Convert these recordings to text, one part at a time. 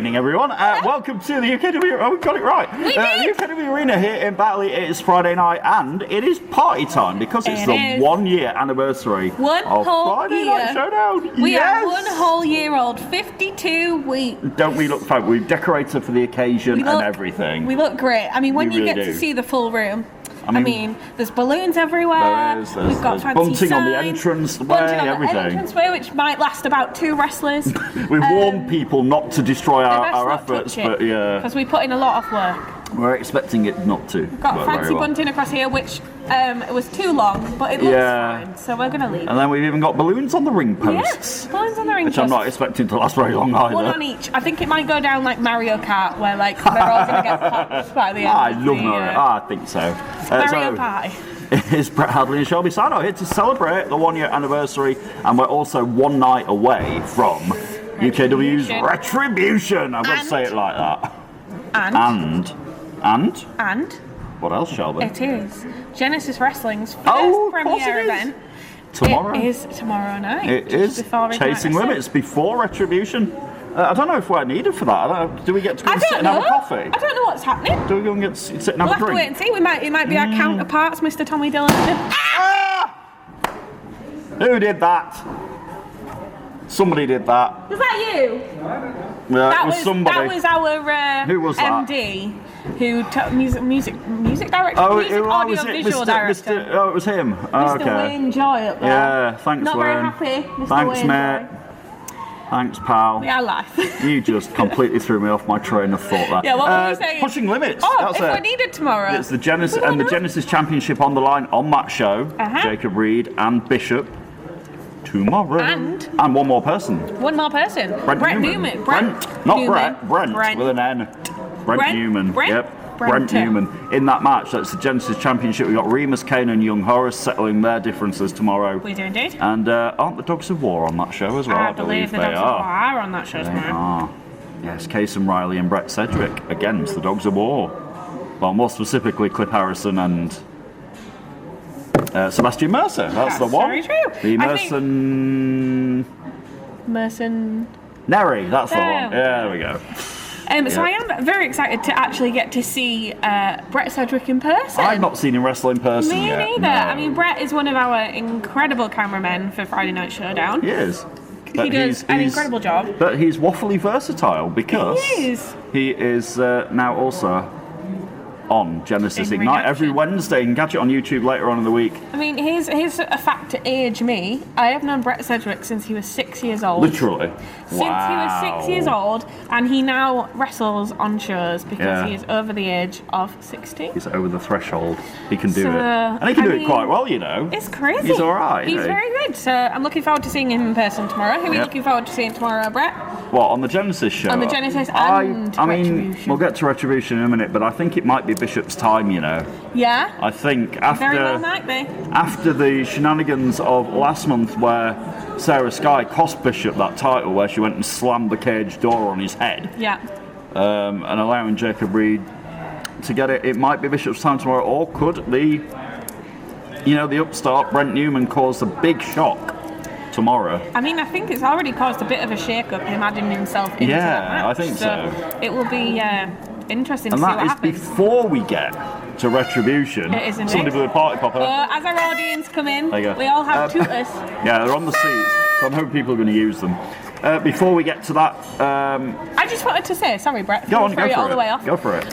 evening, everyone. Welcome to the UKW. Oh, we got it right. The UKW Arena here in Batley. It is Friday night, and it is party time because it's the 1 year anniversary of Friday Night Showdown. We are 1 whole year old, 52 weeks. Don't we look fab? We've decorated for the occasion and everything. We look great. I mean, when you get to see the full room. I mean, there's balloons everywhere. We've got fancy bunting signs, on the entranceway, everything. The entranceway, which might last about 2 wrestlers. We've warned people not to destroy our efforts, but yeah. Because we put in a lot of work. We're expecting it not to. We've got fancy bunting across here, which it was too long, but it looks fine, so we're going to leave. And then we've even got balloons on the ring posts. Yes, balloons on the ring posts. Which I'm not expecting to last very long either. 1 on each. I think it might go down like Mario Kart, where like they're all going to get popped by the end. I love Mario. I think so. Mario Party. It's Brett Hadley and Shelby Sano here to celebrate the 1 year anniversary, and we're also 1 night away from UKW's Retribution. I've got to say it like that. And what else, Shelby? It is Genesis Wrestling's first premiere event. Tomorrow. It is tomorrow night. It is Chasing Limits before Retribution. I don't know if we're needed for that. Do we get to go and sit and have a coffee? I don't know what's happening. Do we go and sit and have a drink? We'll have to wait and see. It might be our counterparts, Mr. Tommy Dillon. Who did that? Somebody did that. Was that you? Yeah, it was somebody. That was our who was that? MD, music director, audio-visual director. Oh, it was him. Mr. Wayne Joy up there. Yeah, thanks, Not Wayne. very happy, Mr. Thanks, Wayne mate. Joy. Thanks, pal. Yeah, life. You just completely threw me off my train of thought there. Yeah, what were you saying? Pushing Limits. Oh, that's if we're needed tomorrow. It's the Genesis Championship on the line on that show. Jacob Reed and Bishop tomorrow. And one more person. Brett Newman. Brent with an N. Brent Newman. Brent Newman. In that match, that's the Genesis Championship. We've got Remus, Kane and Young Horace settling their differences tomorrow. We do indeed. And aren't the Dogs of War on that show as well? I believe the Dogs of War are on that show tomorrow. Yes, Casey Riley and Brett Sedgwick against the Dogs of War. Well, more specifically, Cliff Harrison and Sebastian Mercer. That's the one. Very true. The Mercenary. That's the one. Yeah, there we go. So I am very excited to actually get to see Brett Sedgwick in person. I've not seen him wrestle in person yet. Me neither. No. I mean, Brett is one of our incredible cameramen for Friday Night Showdown. He is. He does an incredible job. But he's waffly versatile because he is now also on Genesis Ignite every Wednesday. You can catch it on YouTube later on in the week. I mean, here's a fact to age me. I have known Brett Sedgwick since he was 6 years old. Literally. Since he was 6 years old, and he now wrestles on shows because he is over the age of 60. He's over the threshold. He can do it. And he can do it quite well, you know. It's crazy. He's alright. He's very good. So I'm looking forward to seeing him in person tomorrow. Who are you looking forward to seeing tomorrow, Brett? What, on the Genesis show? On the Genesis and I mean, we'll get to Retribution in a minute, but I think it might be Bishop's time, you know. Yeah? I think after very well might be. After the shenanigans of last month where Sarah Sky cost Bishop that title, where she went and slammed the cage door on his head. Yeah. And allowing Jacob Reed to get it, it might be Bishop's time tomorrow, or could the upstart Brent Newman cause a big shock tomorrow? I mean, I think it's already caused a bit of a shake-up, him adding himself into that match. I think so. It will be interesting to see what happens. And that is before we get to Retribution. It is indeed. Somebody blew a party popper. As our audience come in, we all have tutors. Yeah, they're on the seats, so I'm hoping people are going to use them. Before we get to that... I just wanted to say, sorry Brett, go for it all the way off. Go for it.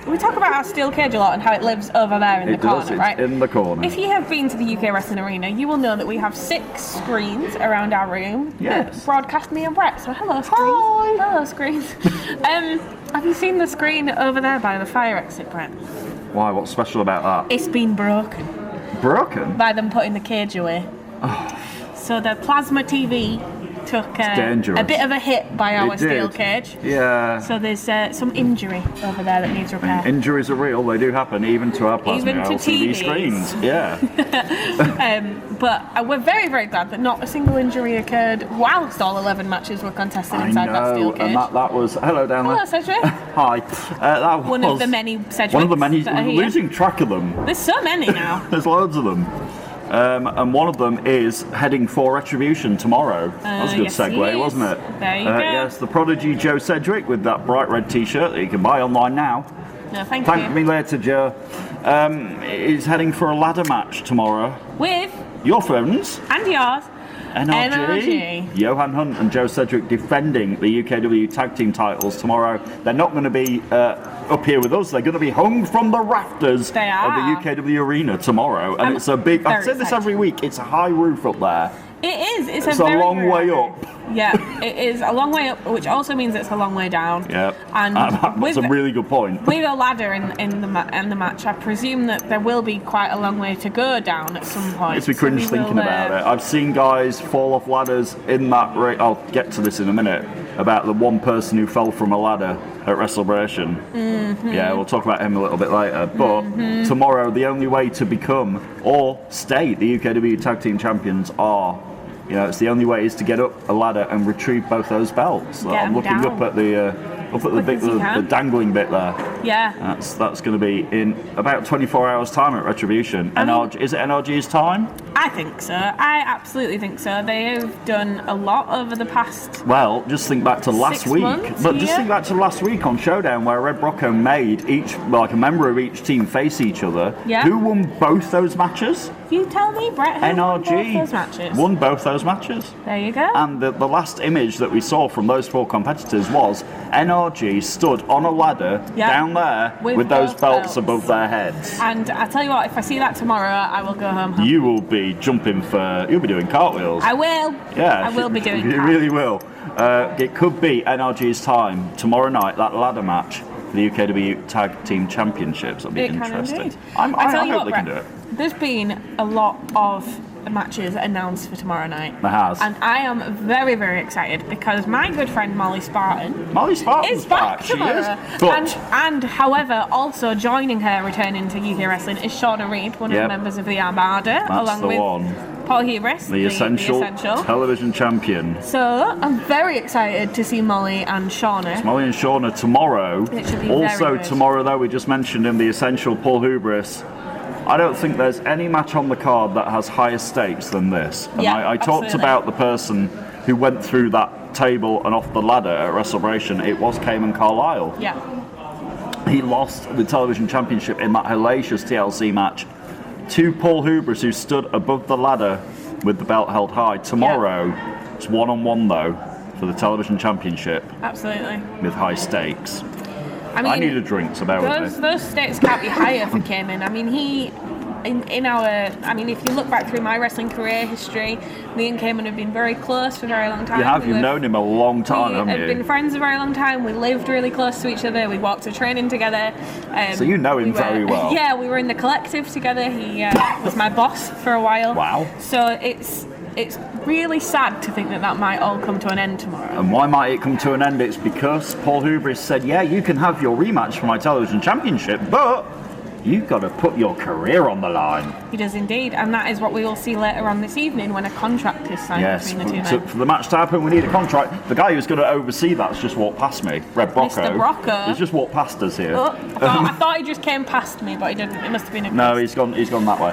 We talk about our steel cage a lot and how it lives over there in the corner, right? In the corner. If you have been to the UK Wrestling Arena, you will know that we have 6 screens around our room that broadcast me and Brett. So hello screens. Hi. Hello screens. Have you seen the screen over there by the fire exit, Brett? Why? What's special about that? It's been broken. Broken? By them putting the cage away. So the plasma TV took a bit of a hit by our steel cage. Yeah. So there's some injury over there that needs repair. Injuries are real, they do happen, even to our plasma LCD screens. Yeah. But we're very, very glad that not a single injury occurred whilst all 11 matches were contested inside that steel cage. And that was... Hello down there. Hello, Sedgwick. Hi. That was one of the many Sedgwicks. One of the many... We're losing track of them. There's so many now. There's loads of them. and one of them is heading for Retribution tomorrow. That was a good segue, wasn't it? There you go. Yes, the prodigy Joe Sedgwick with that bright red t-shirt that you can buy online now. No, thank you. Thank me later, Joe. Is heading for a ladder match tomorrow. With? Your friends. And yours. NRG. Johan Hunt and Joe Sedgwick defending the UKW tag team titles tomorrow. They're not going to be up here with us. They're going to be hung from the rafters of the UKW arena tomorrow. And it's a big... I've said this every week. It's a high roof up there. It is. It's a long way up. Yeah, it is a long way up, which also means it's a long way down. Yeah, and that's a really good point. With a ladder in the match, I presume that there will be quite a long way to go down at some point. It's me cringe thinking about it. I've seen guys fall off ladders in that race. I'll get to this in a minute about the one person who fell from a ladder at WrestleBration. Yeah, we'll talk about him a little bit later. But tomorrow, the only way to become or stay the UKW Tag Team Champions are... it's the only way is to get up a ladder and retrieve both those belts. I'm looking up at the dangling bit there. Yeah. That's going to be in about 24 hours' time at Retribution. Is it NRG's time? I think so. I absolutely think so. They have done a lot over the past. Well, just think back to last week. Just think back to last week on Showdown, where Red Brocco made a member of each team face each other. Yeah. Who won both those matches? You tell me, Brett. NRG won both those matches. There you go. And the last image that we saw from those four competitors was NRG stood on a ladder down there with those belts above their heads. And I tell you what, if I see that tomorrow, I will go home. You will be you'll be doing cartwheels. I will. Yeah, I will be doing. You really will. It could be NRG's time tomorrow night. That ladder match for the UKW Tag Team Championships. That'll be interesting. I hope they can do it. There's been a lot of matches announced for tomorrow night. There has. And I am very, very excited because my good friend Molly Spartan is back tomorrow. She is. And however, also joining her returning to UK Wrestling is Shauna Reed, one of the members of the Armada, along with Paul Hubris, the essential television champion. So I'm very excited to see Molly and Shauna. It's Molly and Shauna tomorrow. It should be also tomorrow, though, we just mentioned him, the essential Paul Hubris. I don't think there's any match on the card that has higher stakes than this. And I talked about the person who went through that table and off the ladder at WrestleBration. It was Cayman Carlisle. Yeah. He lost the television championship in that hellacious TLC match to Paul Hubris, who stood above the ladder with the belt held high. Tomorrow, it's one-on-one, though, for the television championship. Absolutely. With high stakes. I need a drink, so bear with me. Those stakes can't be higher for Cayman. I mean, if you look back through my wrestling career history, me and Cayman have been very close for a very long time. You've known him a long time, haven't you? We've been friends a very long time. We lived really close to each other. We walked to training together. So you know him very well. Yeah, we were in the collective together. He was my boss for a while. Wow. So it's really sad to think that might all come to an end tomorrow. And why might it come to an end? It's because Paul Hubris said, you can have your rematch for my television championship, but you've got to put your career on the line. He does indeed, and that is what we will see later on this evening when a contract is signed between the two men. For the match to happen, we need a contract. The guy who's going to oversee that's just walked past me, Red Brocco. Mr. Brocco. He's just walked past us here. Oh, I thought he just came past me, but he didn't. It must have been a No, he's gone that way.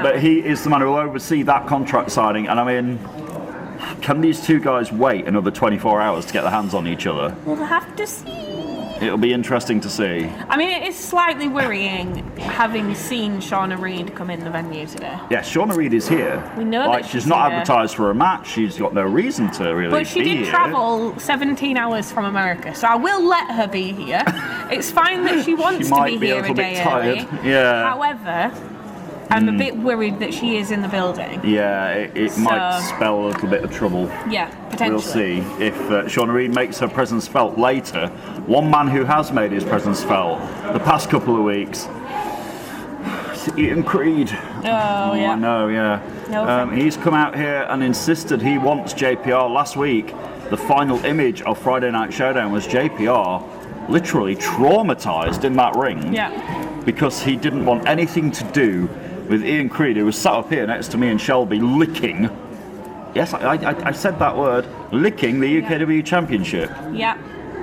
But he is the man who will oversee that contract signing, and I mean, can these two guys wait another 24 hours to get their hands on each other? We'll have to see. It'll be interesting to see. I mean, it is slightly worrying having seen Shauna Reed come in the venue today. Yeah, Shauna Reed is here. We know that she's not advertised for a match. She's got no reason to really be here. But she did travel 17 hours from America, so I will let her be here. It's fine that she wants to be here a day early. Yeah. However, I'm a bit worried that she is in the building. Yeah, it might spell a little bit of trouble. Yeah, potentially. We'll see if Shauna Reed makes her presence felt later. One man who has made his presence felt the past couple of weeks, Ian Creed. Oh, yeah. I know, yeah. No, he's come out here and insisted he wants JPR. Last week, the final image of Friday Night Showdown was JPR literally traumatised in that ring. Yeah. Because he didn't want anything to do with Ian Creed, who was sat up here next to me and Shelby, licking. Yes, I said that word. Licking the UKW Championship. Yeah,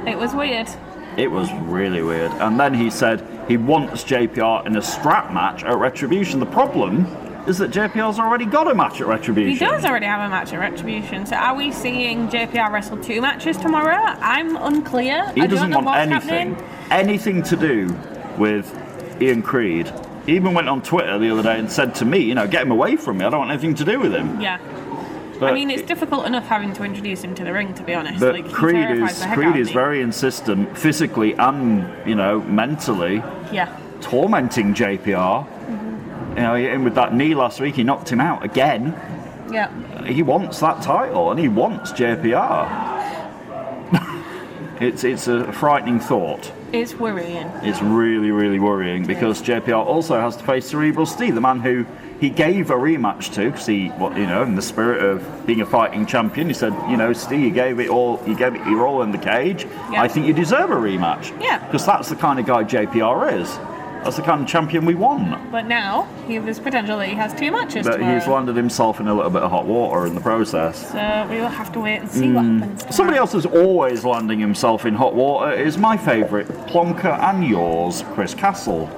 it was weird. It was really weird. And then he said he wants JPR in a strap match at Retribution. The problem is that JPR's already got a match at Retribution. He does already have a match at Retribution. So are we seeing JPR wrestle 2 matches tomorrow? I'm unclear. He doesn't want anything to do with Ian Creed. He even went on Twitter the other day and said to me, get him away from me. I don't want anything to do with him. Yeah. But I mean, it's difficult enough having to introduce him to the ring, to be honest. But Creed is very insistent, physically and mentally. Yeah. Tormenting JPR. He hit him with that knee last week. He knocked him out again. Yeah. He wants that title, and he wants JPR. It's a frightening thought. It's worrying. It's really, really worrying because JPR also has to face Cerebral Steve, the man who he gave a rematch to, because in the spirit of being a fighting champion, he said, Steve, you gave it your all in the cage. Yeah. I think you deserve a rematch. Yeah. Because that's the kind of guy JPR is. That's the kind of champion we want. But now, there's potential that he has 2 matches But tomorrow. he's landed himself in a little bit of hot water in the process. So we will have to wait and see what happens tomorrow. Somebody else who's always landing himself in hot water is my favourite plonker and yours, Chris Castle.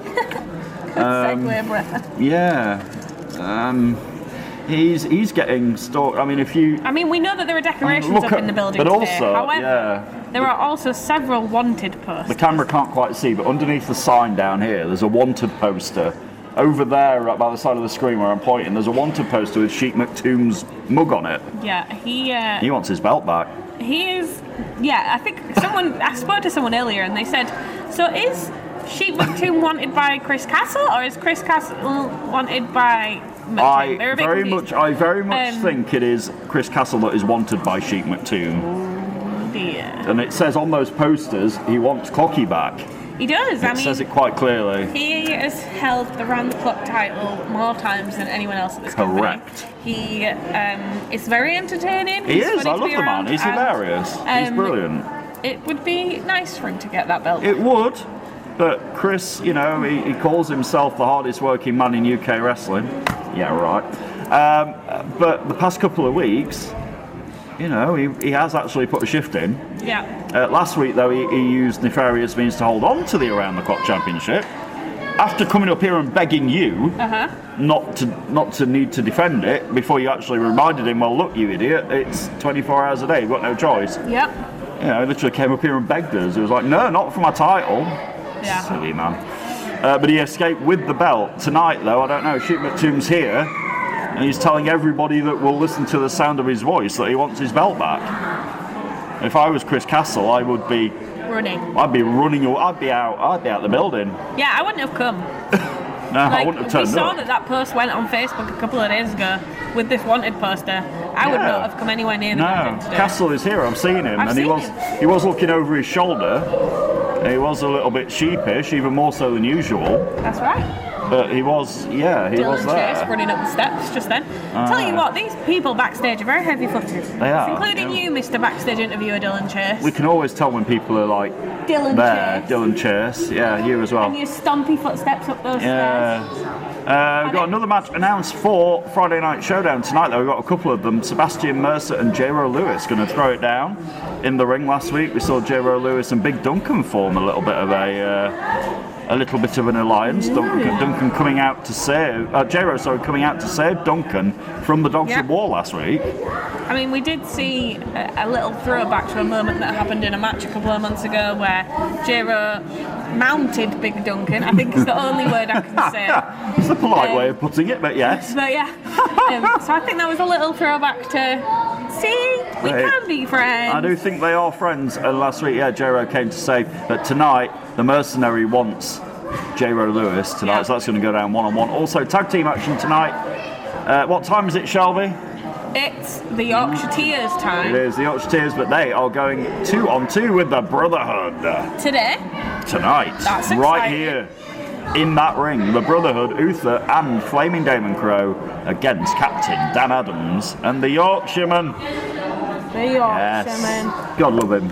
Segue, Brett. Yeah. He's getting stalked. we know that there are decorations up in the building but today. Also, however, there are also several wanted posters. The camera can't quite see, but underneath the sign down here, there's a wanted poster. Over there, right by the side of the screen where I'm pointing, there's a wanted poster with Sheik Maktoum's mug on it. Yeah, he wants his belt back. He is. Yeah, I think I spoke to someone earlier, and they said, so is Sheik Maktoum wanted by Chris Castle, or is Chris Castle wanted by Maktoum? I very much think it is Chris Castle that is wanted by Sheik Maktoum. Oh dear. And it says on those posters he wants Cocky back. He does. It says it quite clearly. He has held the round-the-clock title more times than anyone else at this company. Correct. He is very entertaining. He is. I love the man. He's hilarious. He's brilliant. It would be nice for him to get that belt. It would. But Chris, he calls himself the hardest working man in UK wrestling. Yeah, right. But the past couple of weeks, he has actually put a shift in. Yeah. Last week, though, he used nefarious means to hold on to the Around the Clock Championship. After coming up here and begging you not to need to defend it, before you actually reminded him, well, look, you idiot, it's 24 hours a day, you've got no choice. Yep. He literally came up here and begged us. He was like, no, not for my title. Yeah. Silly man. But he escaped with the belt. Tonight, though, I don't know, Sheik Maktoum's here, and he's telling everybody that will listen to the sound of his voice that he wants his belt back. If I was Chris Castle, I would be running. I'd be running. I'd be out the building. Yeah, I wouldn't have come. No, I wouldn't have turned up. We saw that post went on Facebook a couple of days ago with this wanted poster. I would not have come anywhere near the building today. Castle is here. I've seen him, he was looking over his shoulder. He was a little bit sheepish, even more so than usual. That's right. But he was there. Chase running up the steps just then. Tell you what, these people backstage are very heavy-footed. They are. Including you, Mr. Backstage Interviewer Dylan Chase. We can always tell when people are like Dylan Chase. Yeah, you as well. And your stompy footsteps up those stairs. We've got another match announced for Friday Night Showdown tonight, though. We've got a couple of them. Sebastian Mercer and J-Ro Lewis going to throw it down in the ring. Last week we saw J-Ro Lewis and Big Duncan form a little bit of an alliance. Duncan coming out to save J-Ro, coming out to save Duncan from the Dogs of War last week. We did see a little throwback to a moment that happened in a match a couple of months ago where J-Ro mounted Big Duncan. I think is the only word I can say. It's a polite way of putting it, but yes. But yeah. So I think that was a little throwback to we can be friends. I do think they are friends. And last week, J-Ro came to save. But tonight, the Mercenary wants J-Ro Lewis tonight, so that's going to go down one-on-one. Also, tag team action tonight. What time is it, Shelby? It's the Yorkshire Tears time. It is the Yorkshire Tears, but they are going 2-on-2 with the Brotherhood. Tonight. That's right here. In that ring, the Brotherhood, Uther and Flaming Damon Crow against Captain Dan Adams and the Yorkshireman. The Yorkshireman. Yes. God love him.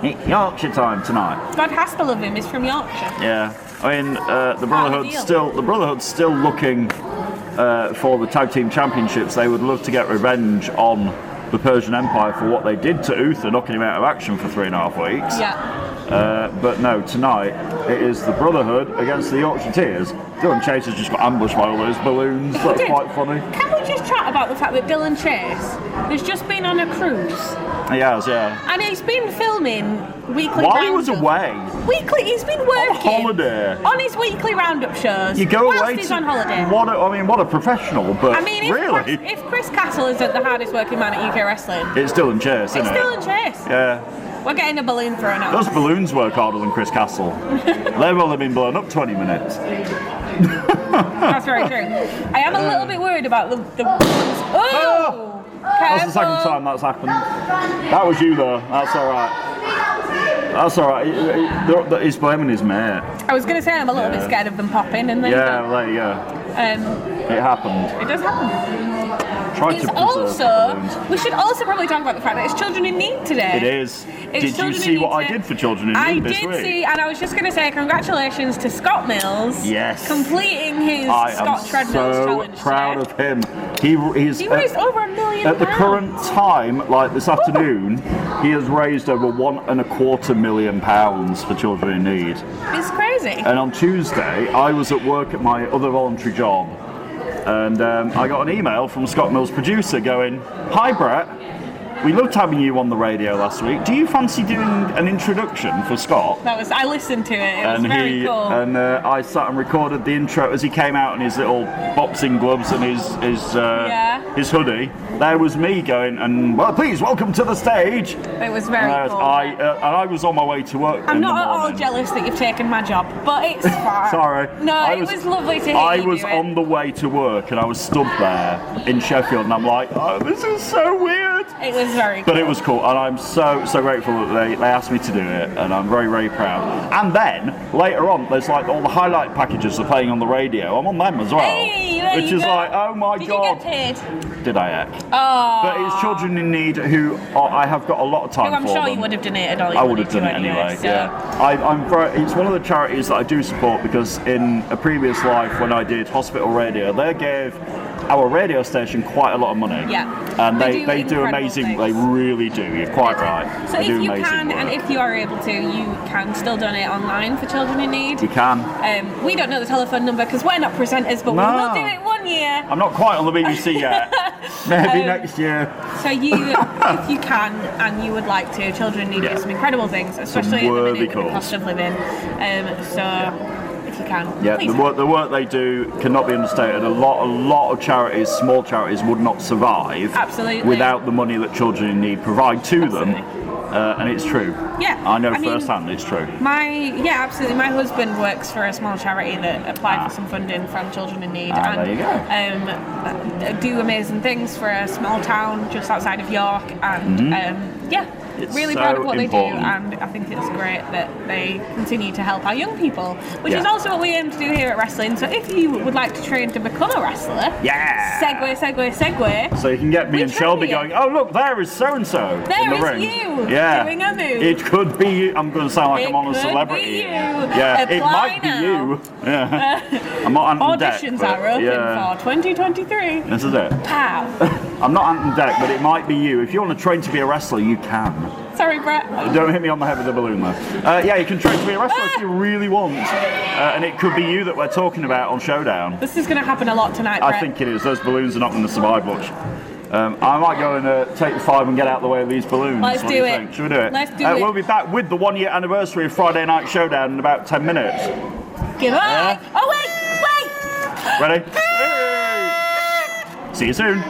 It's Yorkshire time tonight. God has to love him. He's from Yorkshire. Yeah. The Brotherhood's still looking for the tag team championships. They would love to get revenge on the Persian Empire for what they did to Uther, knocking him out of action for 3.5 weeks. Yeah. But no, tonight it is the Brotherhood against the Yorkshire Tears. Dylan Chase has just got ambushed by all those balloons. That's quite funny. Can we just chat about the fact that Dylan Chase has just been on a cruise? He has, yeah. And he's been filming weekly while he was away. He's been working. On holiday. On his weekly roundup shows. You go away he's on holiday. What a professional, but if Chris Castle is the hardest working man at UK wrestling, it's Dylan Chase, isn't it? It's Dylan Chase. Yeah. We're getting a balloon thrown out. Those balloons work harder than Chris Castle. They've only been blown up 20 minutes. That's very true. I am a little bit worried about the Oh! That's the second time that's happened. That was you though. That's alright. That's alright. He's blaming his mate. I was going to say I'm a little bit scared of them popping and then... Yeah, well, there you go. It happened. It does happen. We should also probably talk about the fact that it's Children in Need today. It is. Did you see what I did for Children in Need this week? I did see, and I was just going to say congratulations to Scott Mills. Yes. Completing his Scott Treadmills challenge. I'm so proud of him. He raised over £1 million. At the current time, like this afternoon, he has raised over £1.25 million for Children in Need. It's crazy. And on Tuesday, I was at work at my other voluntary job. And I got an email from Scott Mills' producer going, "Hi Brett, we loved having you on the radio last week. Do you fancy doing an introduction for Scott?" I listened to it. It was very cool. And I sat and recorded the intro as he came out in his little boxing gloves and his hoodie. There was me going, and well, please welcome to the stage. It was very cool. I was on my way to work. I'm not at all jealous that you've taken my job, but it's fine. Sorry. No, it was lovely to hear you. I was on the way to work and I was stood there in Sheffield and I'm like, oh, this is so weird. It was very cool. But it was cool and I'm so grateful that they asked me to do it and I'm very, very proud. And then later on, there's like all the highlight packages are playing on the radio. I'm on them as well. Hey, which is like, oh my God. Did you get paid? Did I, Ek? Oh. But it's Children in Need who I have got a lot of time for. I'm sure you would have donated all you I would have done it anyway. So. Yeah, it's one of the charities that I do support because in a previous life when I did hospital radio, they gave our radio station quite a lot of money. Yeah. And they do amazing. Things. They really do. You're quite right. So if you can, and if you are able to, you can still donate online for Children in Need. You can. We don't know the telephone number because we're not presenters, but we will do it one year. I'm not quite on the BBC yet. Maybe next year. So if you can and you would like to, Children in Need do some incredible things, especially at the minute with the cost of living. So if you can, the work they do cannot be understated. A lot of charities, small charities, would not survive without the money that Children in Need provide to them. And it's true. Yeah, I know firsthand it's true. Absolutely. My husband works for a small charity that applied for some funding from Children in Need, and there you go. Do amazing things for a small town just outside of York, and it's really proud of what they do, and I think it's great that they continue to help our young people, which is also what we aim to do here at Wrestling. So if you would like to train to become a wrestler, segue. So you can get me and Shelby going, oh look, there is so-and-so in the ring. You doing a move. It could be you. I'm going to sound like I'm on a celebrity. It might be you. Yeah. I'm not Ant and Dec. Auditions are open for 2023. This is it. Pow. I'm not Ant and Dec, but it might be you. If you want to train to be a wrestler, you can. Sorry, Brett. Don't hit me on the head with a balloon, though. You can train to be a wrestler if you really want. And it could be you that we're talking about on Showdown. This is going to happen a lot tonight, Brett. I think it is. Those balloons are not going to survive much. I might go and take the 5 and get out of the way of these balloons. Let's do it. Should we do it? Let's do it. We'll be back with the 1 year anniversary of Friday Night Showdown in about 10 minutes. Goodbye. Oh, wait. Ready? See you soon.